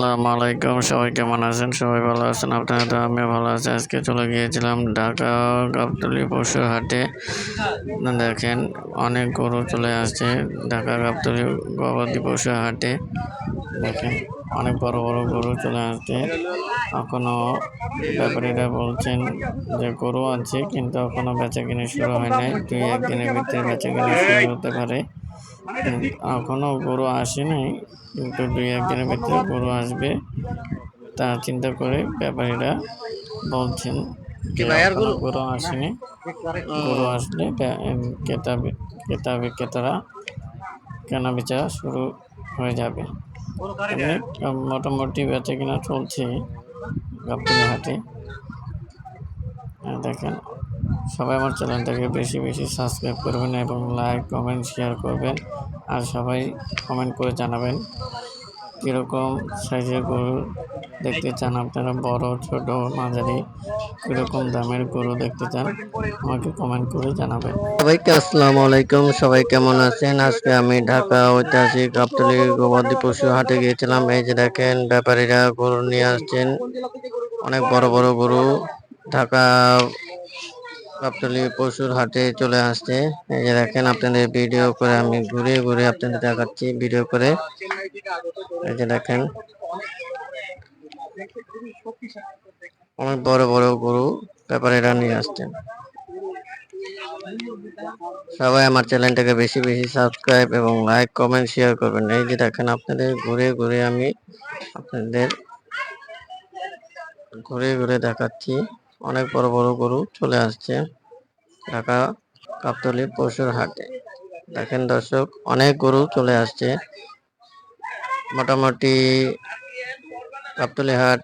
আসসালামু আলাইকুম। সবাই কেমন আছেন? সবাই ভালো আছেন? আপনারা তো আমিও ভালো আছি। আজকে চলে গিয়েছিলাম ঢাকা গাবতলী পশুর হাটে। দেখেন অনেক গরু চলে আসছে ঢাকা গাবতলী গবাদি পশুর হাটে। দেখেন অনেক বড় বড় গরু চলে আসছে। এখনো ব্যাপারীরা বলছেন যে গরু আছে, কিন্তু এখনো বেচাকেনি শুরু হয় নাই। 2-1 দিনের ভিতরে বেচাকেনি শুরু হতে পারে। এখনো গরু আসেনি, কিন্তু 2-1 দিনের ভিতরে গরু আসবে তা চিন্তা করে ব্যাপারীরা বলছেন যে এখনো গরু আসেনি। গরু আসলে ক্রেতারা কেনা বেচা শুরু হয়ে যাবে। এমনি মোটামুটি বেচা কিনা চলছে গাবতলী হাটে। দেখেন সবাই আমার চ্যানেলটাকে বেশি বেশি সাবস্ক্রাইব করবেন এবং লাইক কমেন্ট শেয়ার করবেন। আর সবাই কমেন্ট করে জানাবেন কীরকম সাইজের গরু দেখতে চান আপনারা, বড় ছোট মাঝারি কীরকম দামের গরু দেখতে চান আমাকে কমেন্ট করে জানাবেন। সবাইকে আসসালামু আলাইকুম। সবাই কেমন আছেন? আজকে আমি ঢাকা ঐতিহাসিক গাবতলী গবাদি পশু হাটে গিয়েছিলাম। এই যে দেখেন ব্যাপারীরা গরু নিয়ে আসছেন, অনেক বড় বড় গরু ঢাকা গাবতলী পশুর হাটে চলে আসছে। এই যে দেখেন আপনাদের ভিডিও করে আমি ঘুরে ঘুরে আপনাদের দেখাচ্ছি ভিডিও করে। এই যে দেখেন অনেক বড় বড় গরু ব্যাপারীরা নিয়ে আসছেন। সবাই আমার চ্যানেলটাকে বেশি বেশি সাবস্ক্রাইব এবং লাইক কমেন্ট শেয়ার করবেন। এই যে দেখেন আপনাদের ঘুরে ঘুরে আমি আপনাদের ঘুরে ঘুরে দেখাচ্ছি, অনেক বড় বড় গরু চলে আসছে ঢাকা গাবতলী পশুর হাটে। দেখেন দর্শক, অনেক গরু চলে আসছে। মোটামুটি গাবতলী হাট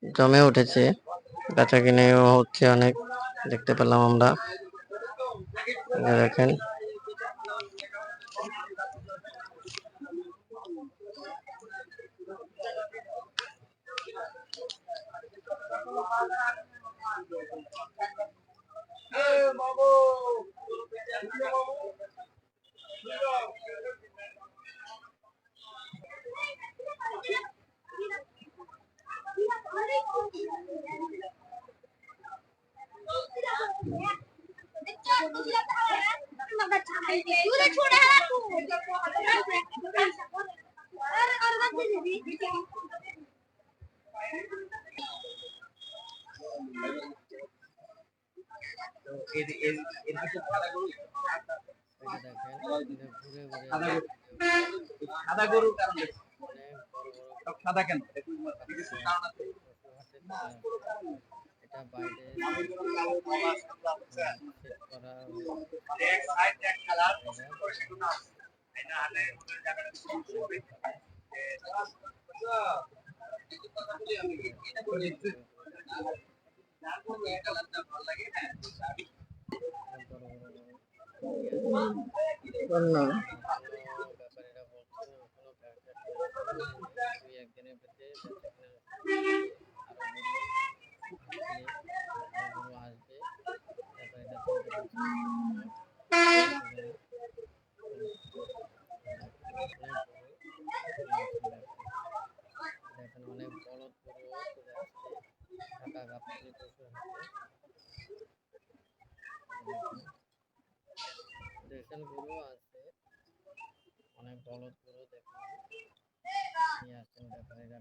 জমে উঠেছে, বেচা কিনেও হচ্ছে অনেক, দেখতে পেলাম আমরা। দেখেন সাদা গরু সাদা কেন? এটা বাইরে করা ব্যাপারীরা বলছে এখনো দুই একদিনের ভিতরে আরো আসবে। দেখেন অনেক বলদ গরু চলে আসছে ঢাকা গাবতলী পশুর হাটে। দেশাল গরু আছে, অনেক বলদ গরু দেখেন নিয়ে আসছেন ব্যাপারীরা।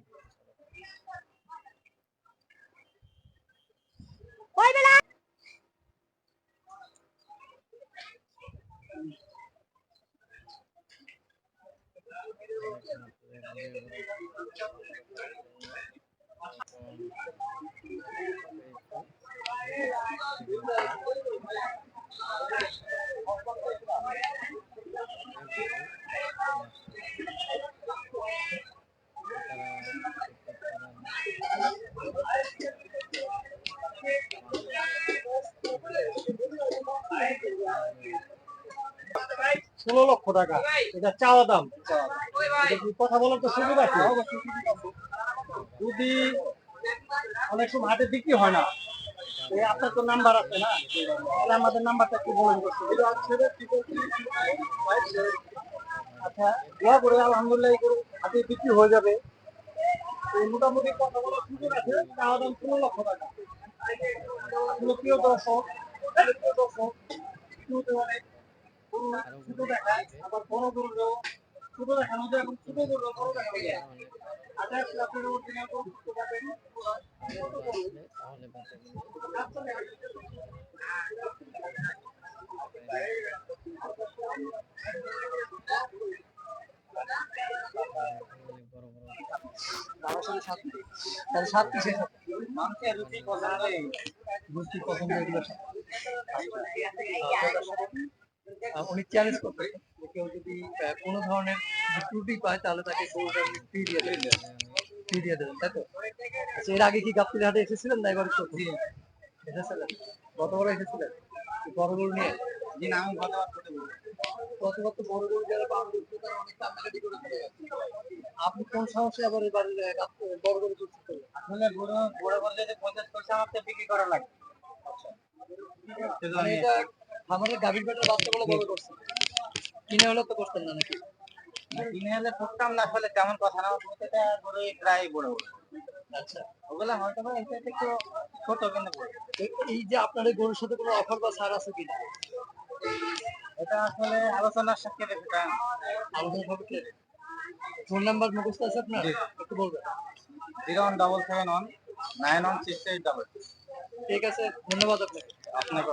টাকা এটা চাওয়া দাম। কথা বলার তো সুযোগ আছে, যদি অনেক সময় হাটে বিক্রি হয় না, আপনার তো নাম্বার আছে না, তাহলে আমাদের নাম্বারটা কি বলেন? আচ্ছা, দোয়া করে আলহামদুলিল্লাহ হাটে বিক্রি হয়ে যাবে। এই মোটামুটি কথা বলার সুযোগ আছে, চাওয়া দাম 15 লক্ষ টাকা। প্রিয় দর্শক, শুরুতে অনেক গরু ছোট দেখায়, আবার বড় গরুও ছোট দেখানো যায়, এখন ছোট গরু বড় দেখানো যায়। আচ্ছা, আপনারা অরিজিনাল গরু খুঁজতে পারবেন। তাহলে 7 পিসের মানুষের রুচি পছন্দ, রুচি পছন্দ এগুলো উনি চ্যালেঞ্জ করতে, যে কেউ যদি কোনো ধরনের ত্রুটি পায় তাহলে তাকে গরুটা ফ্রি দিয়ে দেবেন, ফ্রি দিয়ে দেবেন, তাই তো? আচ্ছা, এর আগে কি গাবতলী হাটে এসেছিলেন না এবার এসেছিলেন? গতবার এসেছিলেন বড় গরু নিয়ে? জি না, আমি গতবার গতবার তো বড় গরু যারা পান করছে তারা অনেক কান্নাকাটি করে চলে গেছে। আপনি কোন সাহসে আবার এবার বড় গরু চুক্তি করলেন? আসলে গরু বড় বললে যে 50 পয়সা আমাকে বিক্রি করা লাগে। মানে এটা আমাদের গাভীর পেটের বাচ্চা বলে বড় করছে, কিনে হলে তো করতেন না নাকি? কিনে হলে করতাম না, আসলে তেমন কথা না, প্রত্যেকটা গরুই প্রায় বড় বড়। আচ্ছা, ওগুলা হয়তো বা এটা একটু ছোট, কিন্তু এই যে আপনার এই গরুর সাথে কোনো অফার বা ছাড় আছে কিনা? এটা আসলে আলোচনার সাপেক্ষে, সেটা আলোচনা সাপেক্ষে। ফোন নাম্বার মুখস্থ আছে আপনার? একটু বলবেন। 01771 9168 ঠিক আছে, ধন্যবাদ আপনাকে। আপনাকে